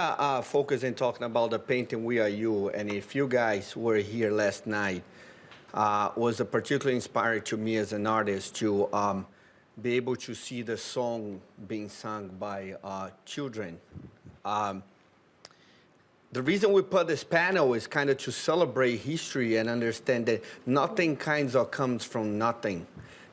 Focus in talking about the painting "We Are You," and if you guys were here last night, was particularly inspiring to me as an artist to be able to see the song being sung by children. Um, the reason we put this panel is kind of to celebrate history and understand that nothing kinds of comes from nothing.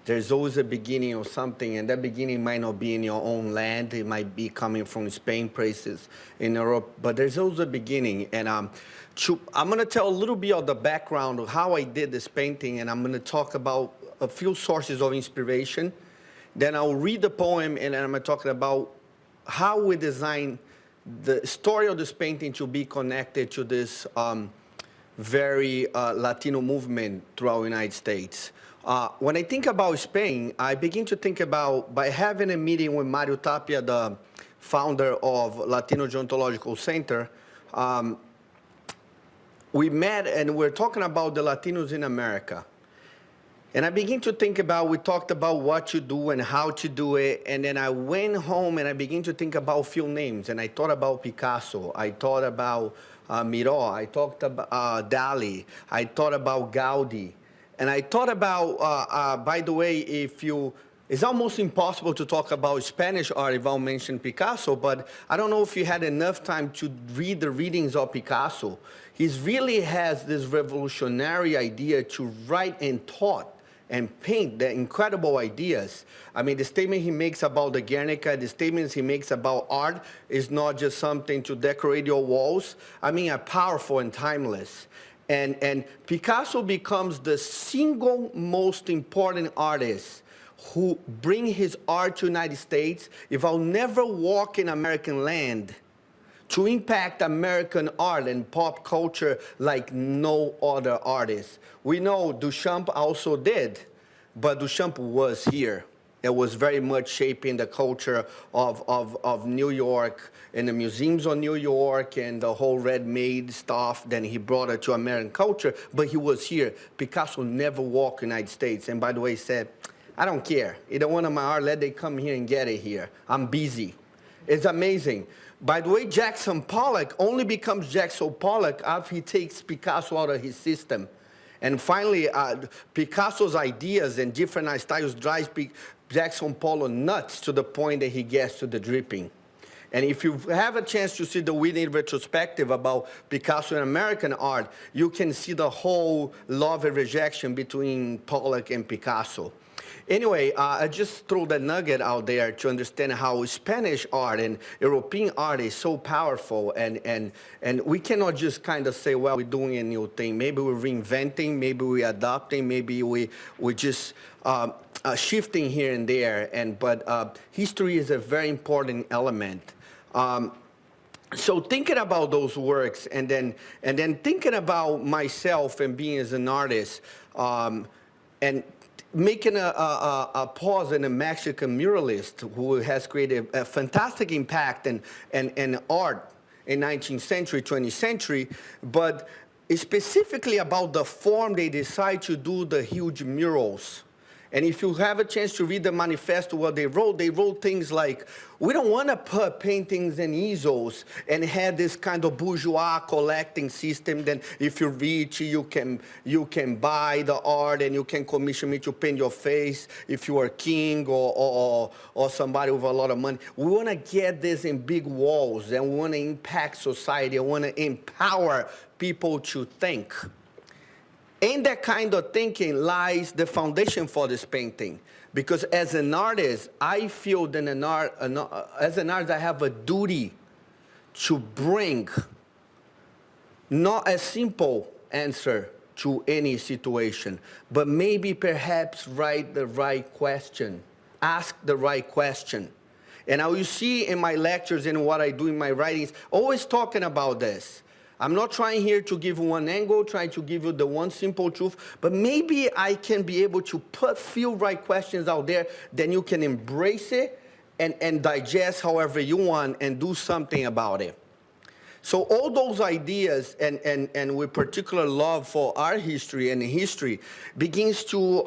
There's always a beginning of something, and that beginning might not be in your own land. It might be coming from Spain, places in Europe, but there's always a beginning. And I'm going to tell a little bit of the background of how I did this painting, and I'm going to talk about a few sources of inspiration. Then I'll read the poem, and then I'm going to talk about how we design the story of this painting to be connected to this very Latino movement throughout the United States. When I think about Spain, I begin to think about, by having a meeting with Mario Tapia, the founder of Latino Gerontological Center, we met and we're talking about the Latinos in America. And I began to think about, we talked about what to do and how to do it, and then I went home and I began to think about a few names, and I thought about Picasso, I thought about Miró, I talked about Dali, I thought about Gaudi, and I thought about, by the way, it's almost impossible to talk about Spanish art if I'll mention Picasso, but I don't know if you had enough time to read the readings of Picasso. He really has this revolutionary idea to write and thought and paint the incredible ideas. I mean, the statement he makes about the Guernica, the statements he makes about art is not just something to decorate your walls. I mean, are powerful and timeless. And Picasso becomes the single most important artist who bring his art to the United States. If I'll never walk in American land, to impact American art and pop culture like no other artist. We know Duchamp also did, but Duchamp was here. It was very much shaping the culture of New York and the museums of New York and the whole red maid stuff. Then he brought it to American culture, but he was here. Picasso never walked in the United States. And by the way, he said, I don't care. Either one of my art, let they come here and get it here. I'm busy. It's amazing. By the way, Jackson Pollock only becomes Jackson Pollock after he takes Picasso out of his system. And finally, Picasso's ideas and different styles drives Jackson Pollock nuts to the point that he gets to the dripping. And if you have a chance to see the Whitney retrospective about Picasso and American art, you can see the whole love and rejection between Pollock and Picasso. Anyway, I just threw that nugget out there to understand how Spanish art and European art is so powerful, and we cannot just kind of say, well, we're doing a new thing. Maybe we're reinventing, maybe we're adopting, maybe we're just shifting here and there. But history is a very important element. So thinking about those works, and then thinking about myself and being as an artist, and making a pause in a Mexican muralist who has created a fantastic impact in art in 19th century, 20th century, but specifically about the form they decide to do the huge murals. And if you have a chance to read the manifesto, what they wrote things like, we don't want to put paintings and easels and have this kind of bourgeois collecting system. Then if you're rich, you can buy the art and you can commission me to paint your face if you are king or somebody with a lot of money. We want to get this in big walls, and we want to impact society. I want to empower people to think. In that kind of thinking lies the foundation for this painting. Because as an artist, I feel that as an artist, I have a duty to bring not a simple answer to any situation, but maybe perhaps write the right question, ask the right question. And now you see in my lectures and what I do in my writings, always talking about this. I'm not trying here to give one angle, trying to give you the one simple truth, but maybe I can be able to put few right questions out there, then you can embrace it and digest however you want and do something about it. So all those ideas and with particular love for art history and history begins to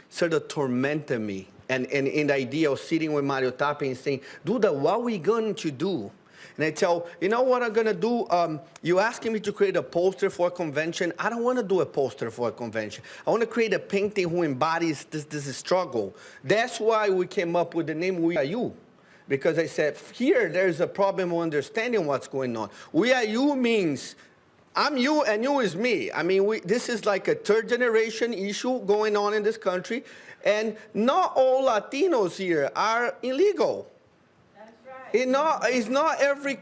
sort of torment me. And in the idea of sitting with Mario Tapia and saying, Duda, what are we going to do? And I tell, you know what I'm gonna do? You asking me to create a poster for a convention. I don't wanna do a poster for a convention. I wanna create a painting who embodies this struggle. That's why we came up with the name We Are You. Because I said, here, there's a problem of understanding what's going on. We Are You means I'm you and you is me. I mean, this is like a third generation issue going on in this country. And not all Latinos here are illegal. It's not every,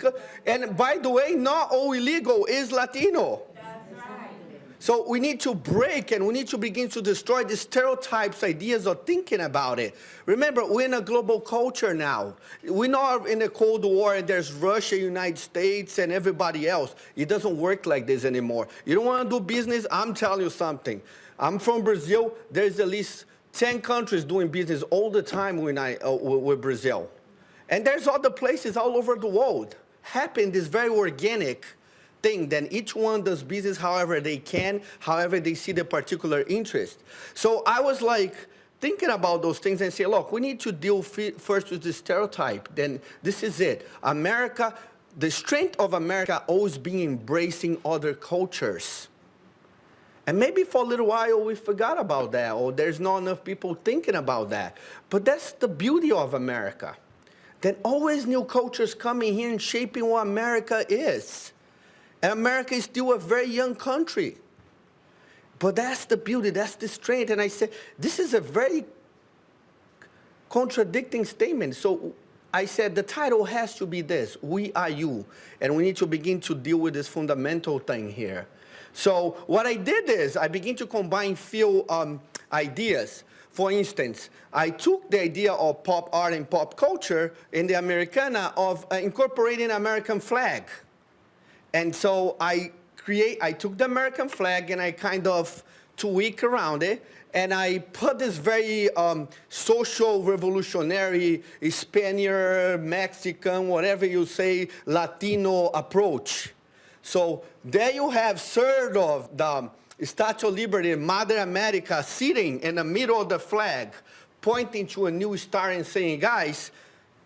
and by the way, not all illegal is Latino. That's right. So we need to break and we need to begin to destroy the stereotypes, ideas of thinking about it. Remember, we're in a global culture now. We're not in a Cold War and there's Russia, United States, and everybody else. It doesn't work like this anymore. You don't want to do business? I'm telling you something. I'm from Brazil. There's at least 10 countries doing business all the time with Brazil. And there's other places all over the world happen this very organic thing. Then each one does business however they can, however they see the particular interest. So I was like thinking about those things and say, look, we need to deal first with the stereotype. Then this is it. America, the strength of America always being embracing other cultures. And maybe for a little while we forgot about that, or there's not enough people thinking about that. But that's the beauty of America. Then always new cultures coming here and shaping what America is. And America is still a very young country. But that's the beauty, that's the strength. And I said, this is a very contradicting statement. So I said, the title has to be this, We Are You. And we need to begin to deal with this fundamental thing here. So what I did is I began to combine few ideas. For instance, I took the idea of pop art and pop culture in the Americana of incorporating American flag. And so I took the American flag and I kind of tweak around it. And I put this very social, revolutionary, Spaniard, Mexican, whatever you say, Latino approach. So there you have sort of the Statue of Liberty, Mother America sitting in the middle of the flag, pointing to a new star and saying, guys,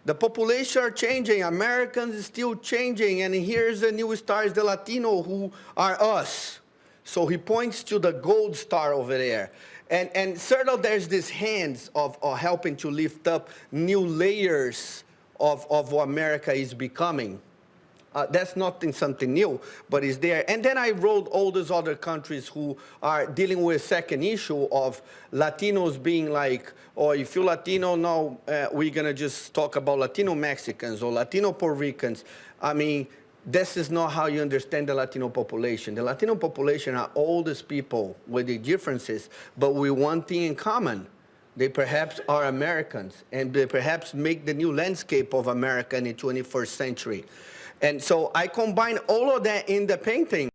the population are changing, Americans is still changing, and here's the new star, is the Latino who are us. So he points to the gold star over there. And sort of there's this hands of helping to lift up new layers of what America is becoming. That's not something new, but it's there. And then I wrote all those other countries who are dealing with a second issue of Latinos being like, or if you're Latino, no, we're going to just talk about Latino Mexicans or Latino Puerto Ricans. I mean, this is not how you understand the Latino population. The Latino population are all these people with the differences, but with one thing in common. They perhaps are Americans, and they perhaps make the new landscape of America in the 21st century. And so I combine all of that in the painting.